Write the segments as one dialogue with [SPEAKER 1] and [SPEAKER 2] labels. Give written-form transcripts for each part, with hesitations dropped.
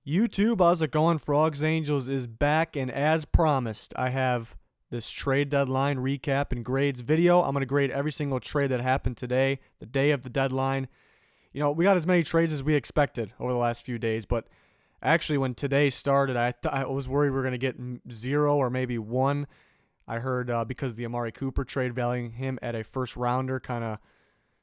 [SPEAKER 1] YouTube, how's it going? Frogs Angels is back, and as promised, I have this trade deadline recap and grades video. I'm going to grade every single trade that happened today, the day of the deadline. We got as many trades as we expected over the last few days, but actually, when today started, I was worried we were going to get zero or maybe one. I heard because of the Amari Cooper trade, valuing him at a first rounder kind of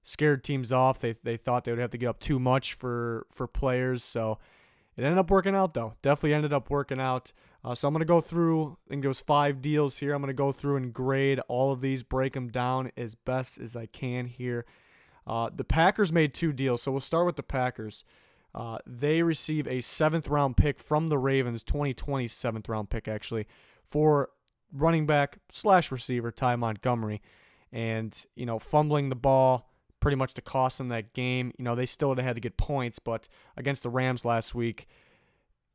[SPEAKER 1] scared teams off. They thought they would have to give up too much for players, so it ended up working out, though. Definitely ended up working out. So I'm going to go through, I think there was 5 deals here. I'm going to go through and grade all of these, break them down as best as I can here. The Packers made 2 deals, so we'll start with the Packers. They receive a 7th-round pick from the Ravens, 2020 7th-round pick, actually, for running back / receiver Ty Montgomery. And, fumbling the ball, pretty much the cost in that game. They still had to get points, but against the Rams last week,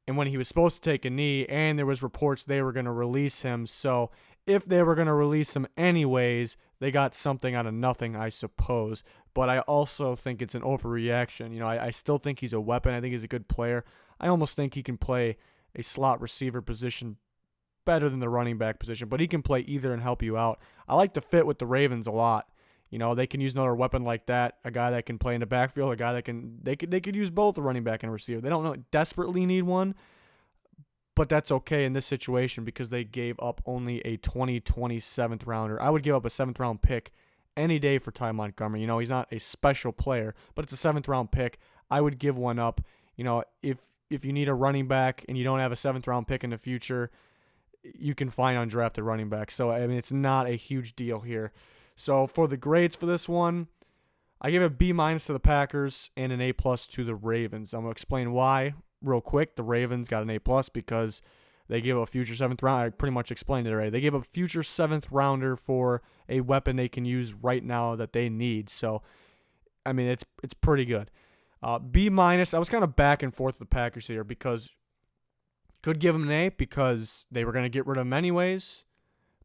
[SPEAKER 1] and when he was supposed to take a knee, and there was reports they were going to release him. So if they were going to release him anyways, they got something out of nothing, I suppose. But I also think it's an overreaction. I still think he's a weapon. I think he's a good player. I almost think he can play a slot receiver position better than the running back position, but he can play either and help you out. I like the fit with the Ravens a lot. They can use another weapon like that, a guy that can play in the backfield, a guy that they could use both a running back and a receiver. They don't desperately need one, but that's okay in this situation because they gave up only a 2020 7th rounder. I would give up a 7th round pick any day for Ty Montgomery. He's not a special player, but it's a 7th round pick. I would give one up. If you need a running back and you don't have a 7th round pick in the future, you can find undrafted running back. So it's not a huge deal here. So for the grades for this one, I give a B- to the Packers and an A+ to the Ravens. I'm going to explain why real quick. The Ravens got an A+ because they gave a future 7th round. I pretty much explained it already. They gave a future 7th rounder for a weapon they can use right now that they need. So, it's pretty good. B-, I was kind of back and forth with the Packers here because could give them an A because they were going to get rid of him anyways.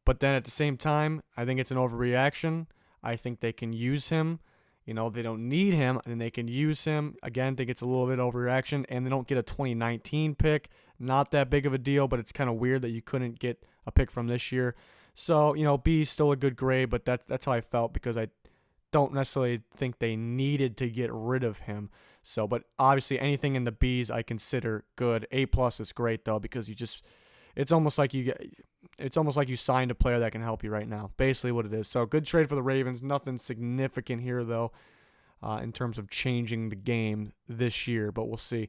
[SPEAKER 1] But then at the same time, I think it's an overreaction. I think they can use him. They don't need him, and they can use him. Again, I think it's a little bit overreaction, and they don't get a 2019 pick. Not that big of a deal, but it's kind of weird that you couldn't get a pick from this year. So, B is still a good grade, but that's how I felt because I don't necessarily think they needed to get rid of him. So, but obviously anything in the B's I consider good. A+ is great though because it's almost like you signed a player that can help you right now. Basically what it is. So good trade for the Ravens. Nothing significant here though in terms of changing the game this year, but we'll see.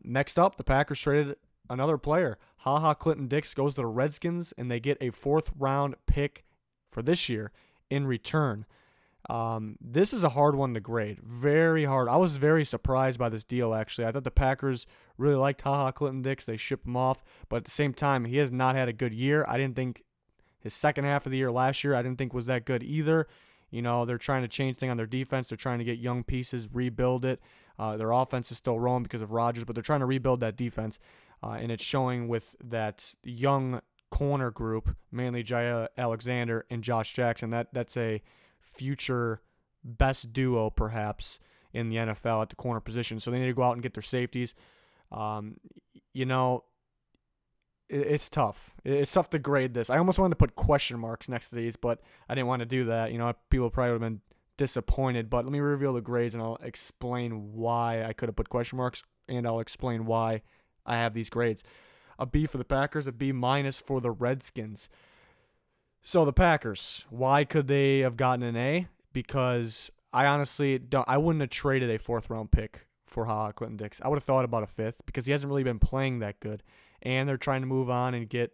[SPEAKER 1] Next up, the Packers traded another player. Clinton Dix goes to the Redskins, and they get a 4th round pick for this year in return. This is a hard one to grade. Very hard. I was very surprised by this deal, actually. I thought the Packers really liked Clinton Dix. They shipped him off. But at the same time, he has not had a good year. I didn't think his second half of the year last year, I didn't think was that good either. They're trying to change things on their defense. They're trying to get young pieces, rebuild it. Their offense is still rolling because of Rodgers, but they're trying to rebuild that defense. And it's showing with that young corner group, mainly Jair Alexander and Josh Jackson. That's a future best duo perhaps in the NFL at the corner position. So they need to go out and get their safeties. It's tough. It's tough to grade this. I almost wanted to put question marks next to these, but I didn't want to do that. People probably would have been disappointed, but let me reveal the grades and I'll explain why I could have put question marks and I'll explain why I have these grades. A B for the Packers, a B- for the Redskins. So the Packers, why could they have gotten an A? Because I honestly I wouldn't have traded a 4th round pick for Clinton Dix. I would have thought about a 5th because he hasn't really been playing that good. And they're trying to move on and get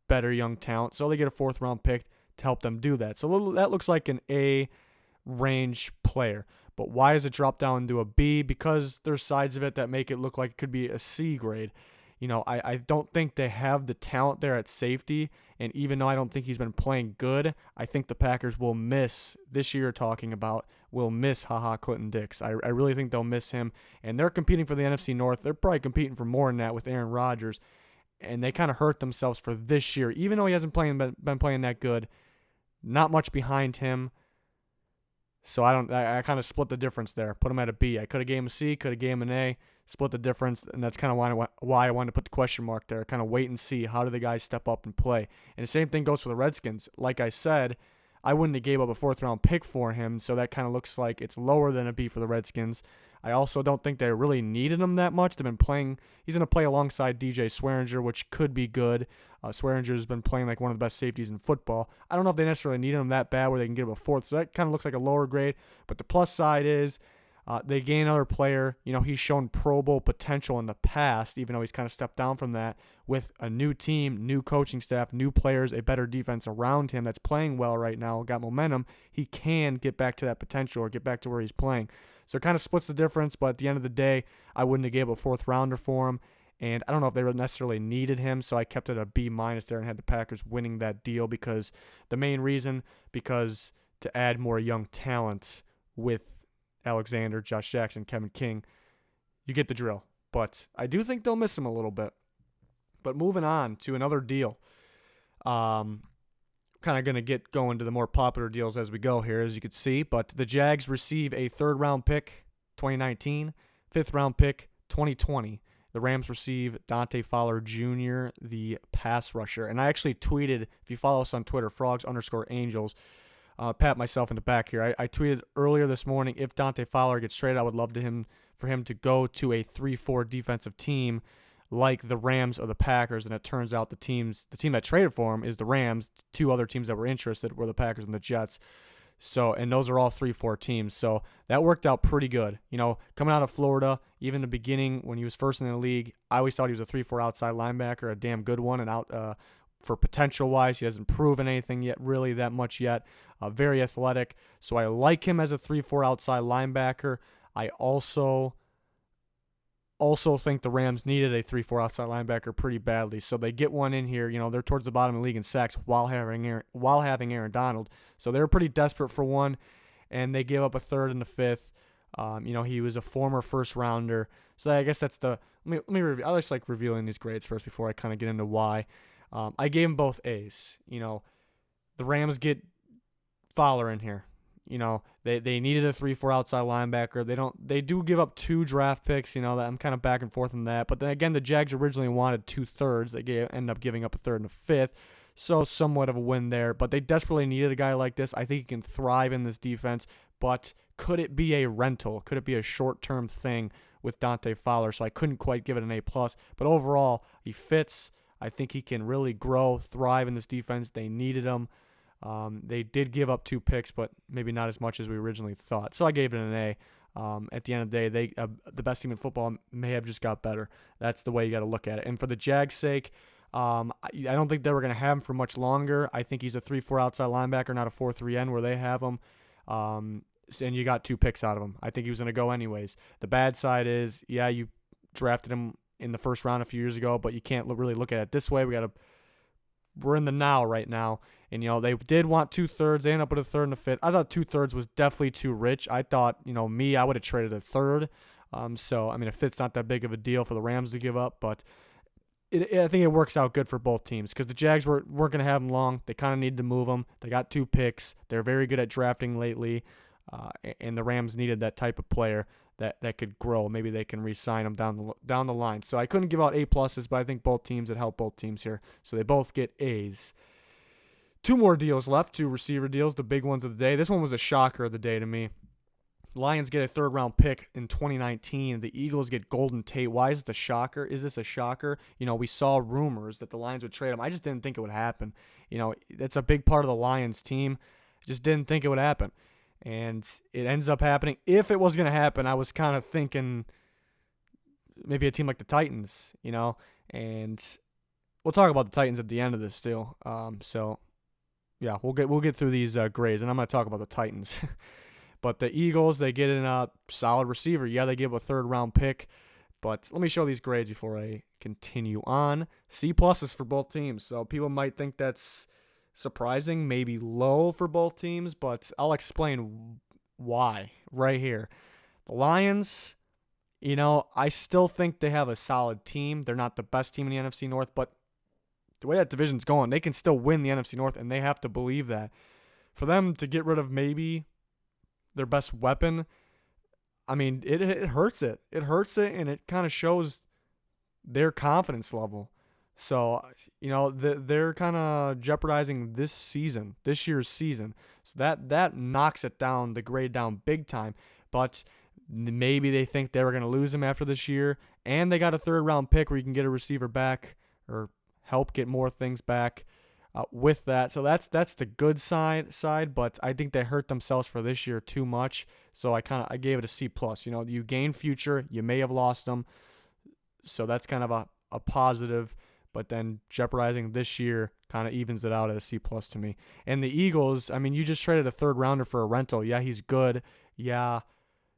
[SPEAKER 1] better young talent. So they get a 4th round pick to help them do that. So that looks like an A range player. But why does it drop down to a B? Because there's sides of it that make it look like it could be a C grade. I don't think they have the talent there at safety, and even though I don't think he's been playing good, I think the Packers will miss, this year will miss Clinton Dix. I really think they'll miss him, and they're competing for the NFC North. They're probably competing for more than that with Aaron Rodgers, and they kind of hurt themselves for this year. Even though he hasn't been playing that good, not much behind him. So I kind of split the difference there. Put him at a B. I could have gave him a C, could have gave him an A. split the difference, and that's kind of why I wanted to put the question mark there, kind of wait and see how do the guys step up and play. And the same thing goes for the Redskins. Like I said, I wouldn't have gave up a 4th-round pick for him, so that kind of looks like it's lower than it'd be for the Redskins. I also don't think they really needed him that much. They've been playing. He's going to play alongside DJ Swearinger, which could be good. Swearinger's been playing like one of the best safeties in football. I don't know if they necessarily need him that bad where they can give him a 4th, so that kind of looks like a lower grade. But the plus side is they gain another player. He's shown Pro Bowl potential in the past, even though he's kind of stepped down from that. With a new team, new coaching staff, new players, a better defense around him that's playing well right now, got momentum, he can get back to that potential or get back to where he's playing. So it kind of splits the difference, but at the end of the day, I wouldn't have gave a 4th-rounder for him. And I don't know if they necessarily needed him, so I kept it a B- there and had the Packers winning that deal because to add more young talent with Alexander, Josh Jackson, Kevin King, you get the drill. But I do think they'll miss him a little bit. But moving on to another deal. Kind of going to get going to the more popular deals as we go here, as you can see. But the Jags receive a 3rd-round pick, 2019, 5th-round pick, 2020. The Rams receive Dante Fowler Jr., the pass rusher. And I actually tweeted, if you follow us on Twitter, frogs_angels, pat myself in the back here. I tweeted earlier this morning, if Dante Fowler gets traded, I would love for him to go to a 3-4 defensive team like the Rams or the Packers. And it turns out the team that traded for him is the Rams. 2 other teams that were interested were the Packers and the Jets. So, and those are all 3-4 teams. So that worked out pretty good. Coming out of Florida, even in the beginning when he was first in the league, I always thought he was a 3-4 outside linebacker, a damn good one. And out for potential-wise, he hasn't proven anything yet, really that much yet. Very athletic. So I like him as a 3-4 outside linebacker. I also think the Rams needed a 3-4 outside linebacker pretty badly. So they get one in here. They're towards the bottom of the league in sacks while having Aaron Donald. So they were pretty desperate for one, and they gave up a 3rd and a 5th. He was a former 1st-rounder. So I guess that's the – let me review. I just like revealing these grades first before I kind of get into why. I gave them both A's. The Rams get Fowler in here. They needed a 3-4 outside linebacker. They do give up 2 draft picks, that I'm kind of back and forth on that. But then again, the Jags originally wanted 2/3. They ended up giving up a 3rd and a 5th. So somewhat of a win there. But they desperately needed a guy like this. I think he can thrive in this defense. But could it be a rental? Could it be a short-term thing with Dante Fowler? So I couldn't quite give it an A+. But overall, he fits. I think he can really grow, thrive in this defense. They needed him. They did give up 2 picks, but maybe not as much as we originally thought. So I gave it an A. At the end of the day, the best team in football may have just got better. That's the way you got to look at it. And for the Jags' sake, I don't think they were going to have him for much longer. I think he's a 3-4 outside linebacker, not a 4-3 end where they have him. And you got 2 picks out of him. I think he was going to go anyways. The bad side is, you drafted him in the 1st round a few years ago, but you can't really look at it this way. We're in the now right now. And, they did want 2/3. They ended up with a 3rd and a 5th. I thought 2/3 was definitely too rich. I thought, I would have traded a 3rd. So, a 5th's not that big of a deal for the Rams to give up, but I think it works out good for both teams because the Jags weren't going to have him long. They kind of needed to move him. They got 2 picks. They're very good at drafting lately, and the Rams needed that type of player that could grow. Maybe they can re-sign him down the line. So I couldn't give out A+, but I think both teams, it helped both teams here. So they both get A's. 2 more deals left, 2 receiver deals, the big ones of the day. This one was a shocker of the day to me. Lions get a 3rd-round pick in 2019. The Eagles get Golden Tate. Why is this a shocker? Is this a shocker? We saw rumors that the Lions would trade him. I just didn't think it would happen. That's a big part of the Lions team. I just didn't think it would happen. And it ends up happening. If it was going to happen, I was kind of thinking maybe a team like the Titans, and we'll talk about the Titans at the end of this still. So, yeah, we'll get through these grades, and I'm going to talk about the Titans. But the Eagles, they get in a solid receiver. Yeah, they give a 3rd-round pick. But let me show these grades before I continue on. C+ for both teams. So people might think that's surprising, maybe low for both teams, but I'll explain why right here. The Lions, I still think they have a solid team. They're not the best team in the NFC North, but the way that division's going, they can still win the NFC North, and they have to believe that. For them to get rid of maybe their best weapon, I mean, it hurts it. It hurts it, and it kind of shows their confidence level. So, they're kind of jeopardizing this year's season. So that knocks it down, the grade down big time. But maybe they think they were going to lose him after this year, and they got a third round pick where you can get a receiver back or help get more things back with that. So that's the good side. But I think they hurt themselves for this year too much. So I gave it a C plus. You gain future, you may have lost them, so that's kind of a positive. But then jeopardizing this year kind of evens it out at a C plus to me. And the Eagles, I mean, you just traded a third rounder for a rental. Yeah, he's good. Yeah,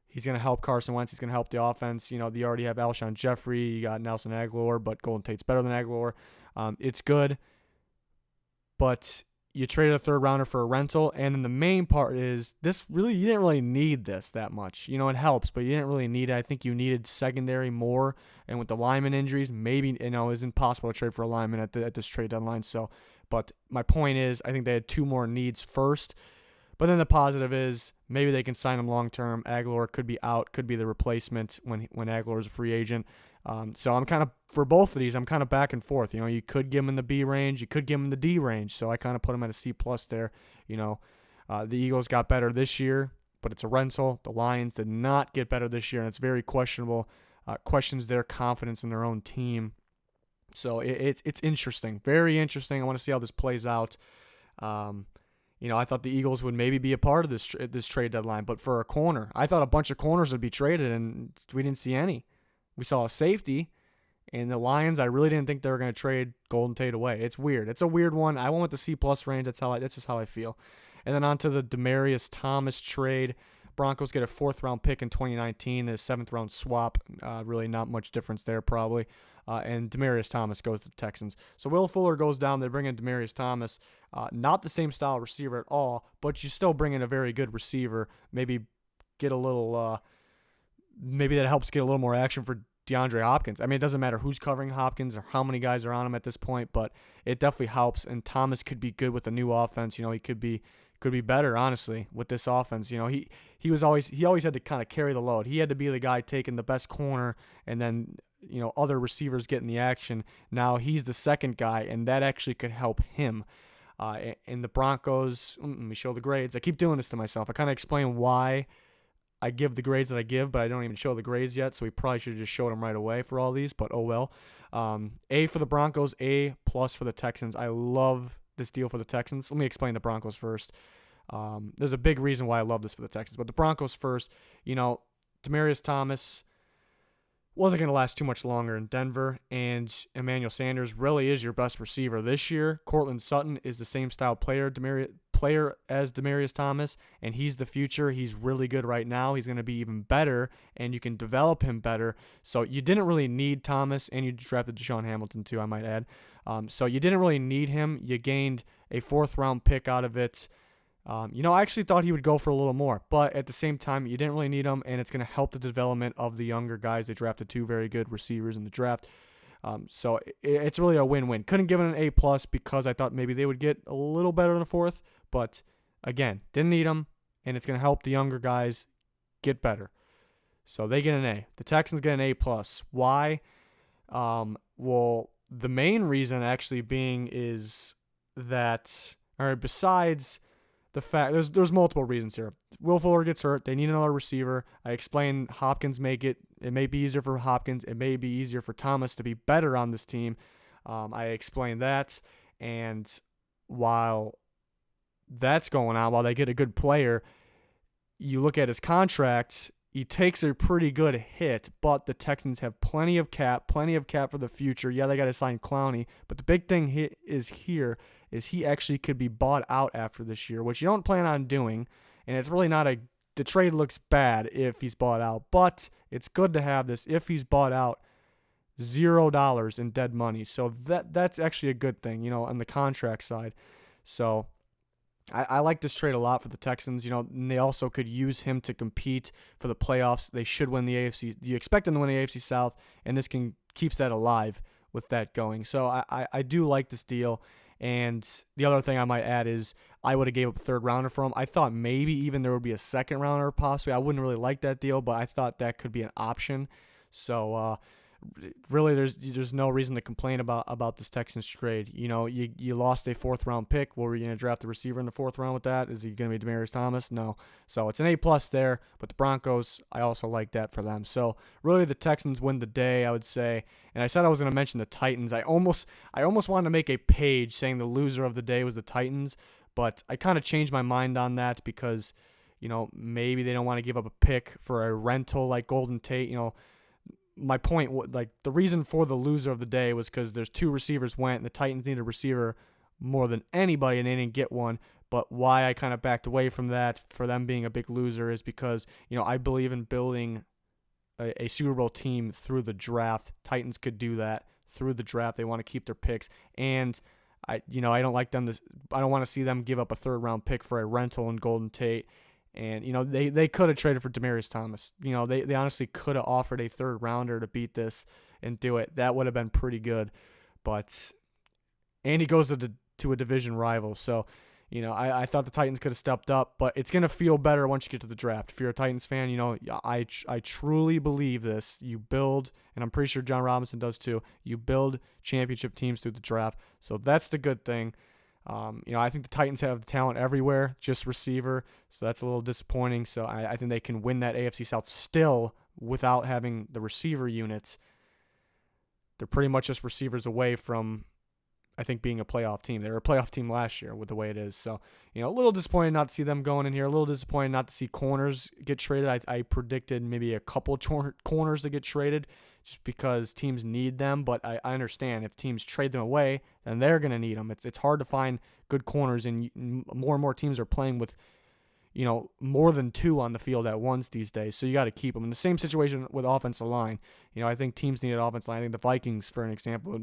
[SPEAKER 1] he's going to help Carson Wentz. He's going to help the offense. They already have Alshon Jeffrey. You got Nelson Aguilar, but Golden Tate's better than Aguilar. It's good. But you traded a third rounder for a rental. And then the main part is you didn't really need this that much. It helps, but you didn't really need it. I think you needed secondary more. And with the lineman injuries, maybe, it's impossible to trade for a lineman at this trade deadline. So, but my point is, I think they had two more needs first. But then the positive is maybe they can sign him long term. Aguilar could be out, could be the replacement when Aguilar is a free agent. So I'm kind of, for both of these, I'm kind of back and forth. You could give him in the B range, you could give him in the D range. So I kind of put him at a C plus there. The Eagles got better this year, but it's a rental. The Lions did not get better this year, and it's very questionable. Questions their confidence in their own team. So it's interesting, very interesting. I want to see how this plays out. I thought the Eagles would maybe be a part of this trade deadline, but for a corner, I thought a bunch of corners would be traded, and we didn't see any. We saw a safety, and the Lions, I really didn't think they were going to trade Golden Tate away. It's weird. It's a weird one. I went with the C plus range. That's just how I feel. And then on to the Demaryius Thomas trade. Broncos get a 4th round pick in 2019, a 7th round swap. Really not much difference there probably. And Demaryius Thomas goes to the Texans. So Will Fuller goes down. They bring in Demaryius Thomas. Not the same style receiver at all, but you still bring in a very good receiver. Maybe get a little, maybe that helps get a little more action for DeAndre Hopkins. I mean, it doesn't matter who's covering Hopkins or how many guys are on him at this point, but it definitely helps. And Thomas could be good with a new offense. He could be better, honestly, with this offense. He always had to kind of carry the load. He had to be the guy taking the best corner, and then other receivers getting the action. Now he's the second guy, and that actually could help him. And the Broncos, let me show the grades. I keep doing this to myself. I kind of explain why I give the grades that I give, but I don't even show the grades yet, so we probably should have just showed them right away for all these, but oh well. A for the Broncos, A plus for the Texans. I love this deal for the Texans. Let me explain the Broncos first. There's a big reason why I love this for the Texans, but the Broncos first. Demaryius Thomas wasn't going to last too much longer in Denver, and Emmanuel Sanders really is your best receiver this year. Courtland Sutton is the same style player as Demaryius Thomas, and he's the future. He's really good right now. He's going to be even better, and you can develop him better. So you didn't really need Thomas, and you drafted Deshaun Hamilton too, I might add. So you didn't really need him. You gained a 4th round pick out of it. I actually thought he would go for a little more, but at the same time, you didn't really need him, and it's going to help the development of the younger guys. They drafted 2 very good receivers in the draft. So it's really a win-win. Couldn't give it an A plus because I thought maybe they would get a little better in the 4th, but again, didn't need them, and it's going to help the younger guys get better. So they get an A. The Texans get an A plus. Why? Well, the main reason actually being is that, besides the fact, there's multiple reasons here. Will Fuller gets hurt. They need another receiver. I explained Hopkins it may be easier for Hopkins. It may be easier for Thomas to be better on this team. I explained that. And while that's going on, while they get a good player, you look at his contract, he takes a pretty good hit, but the Texans have plenty of cap for the future. Yeah, they got to sign Clowney, but the big thing is he actually could be bought out after this year, which you don't plan on doing, and it's really not the trade looks bad if he's bought out, but it's good to have this if he's bought out, $0 in dead money. So that's actually a good thing, on the contract side. So I like this trade a lot for the Texans, and they also could use him to compete for the playoffs. They should win the AFC. You expect them to win the AFC South, and this keeps that alive with that going. So I do like this deal. And the other thing I might add is I would have gave up a third rounder for him. I thought maybe even there would be a second rounder possibly. I wouldn't really like that deal, but I thought that could be an option. So really, there's no reason to complain about this Texans trade. You lost a fourth round pick. Were you going to draft the receiver in the fourth round with that? Is he going to be Demaryius Thomas? No. So it's an A+ there. But the Broncos, I also like that for them. So really, the Texans win the day, I would say. And I said I was going to mention the Titans. I almost wanted to make a page saying the loser of the day was the Titans, but I kind of changed my mind on that because maybe they don't want to give up a pick for a rental like Golden Tate. My point, like the reason for the loser of the day was because there's two receivers went, and the Titans needed a receiver more than anybody, and they didn't get one. But why I kind of backed away from that for them being a big loser is because, I believe in building a Super Bowl team through the draft. Titans could do that through the draft. They want to keep their picks, and I don't like them to. I don't want to see them give up a third round pick for a rental in Golden Tate. And, they could have traded for Demaryius Thomas. They honestly could have offered a third rounder to beat this and do it. That would have been pretty good. And he goes to a division rival. So, I thought the Titans could have stepped up, but it's going to feel better once you get to the draft. If you're a Titans fan, I truly believe this. You build, and I'm pretty sure John Robinson does too, you build championship teams through the draft. So that's the good thing. I think the Titans have the talent everywhere, just receiver, so that's a little disappointing. So I think they can win that AFC South still without having the receiver units. They're pretty much just receivers away from, I think, being a playoff team. They were a playoff team last year with the way it is. So, a little disappointed not to see them going in here. A little disappointed not to see corners get traded. I predicted maybe a couple corners to get traded just because teams need them. But I understand if teams trade them away, then they're going to need them. It's hard to find good corners, and more teams are playing with, more than two on the field at once these days. So you got to keep them. In the same situation with offensive line. I think teams needed offensive line. I think the Vikings, for an example,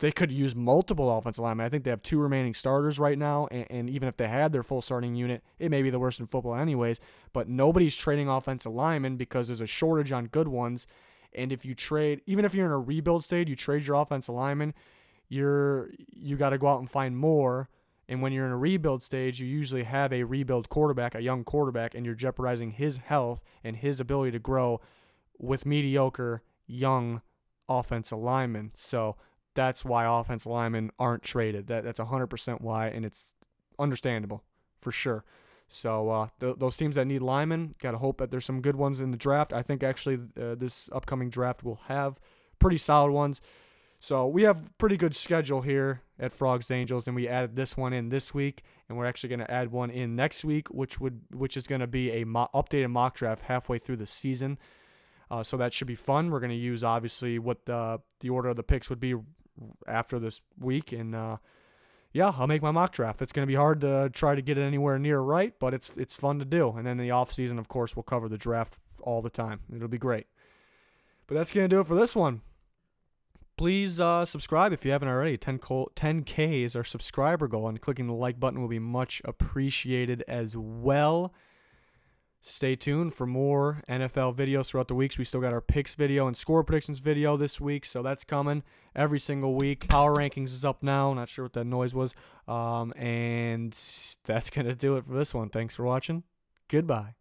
[SPEAKER 1] they could use multiple offensive linemen. I think they have two remaining starters right now, and even if they had their full starting unit, it may be the worst in football anyways, but nobody's trading offensive linemen because there's a shortage on good ones, and if you trade, even if you're in a rebuild stage, you trade your offensive linemen, you got to go out and find more, and when you're in a rebuild stage, you usually have a rebuild quarterback, a young quarterback, and you're jeopardizing his health and his ability to grow with mediocre, young offensive linemen. So that's why offensive linemen aren't traded. That's 100% why, and it's understandable for sure. So those teams that need linemen, got to hope that there's some good ones in the draft. I think actually this upcoming draft will have pretty solid ones. So we have pretty good schedule here at Frogs Angels, and we added this one in this week, and we're actually going to add one in next week, which is going to be a updated mock draft halfway through the season. So that should be fun. We're going to use obviously what the order of the picks would be after this week, and I'll make my mock draft. It's going to be hard to try to get it anywhere near right, but it's fun to do. And then in the off season, of course, we'll cover the draft all the time. It'll be great. But that's going to do it for this one. Please subscribe if you haven't already. 10K is our subscriber goal, and clicking the like button will be much appreciated as well. Stay tuned for more NFL videos throughout the weeks. We still got our picks video and score predictions video this week, so that's coming every single week. Power rankings is up now. Not sure what that noise was. And that's going to do it for this one. Thanks for watching. Goodbye.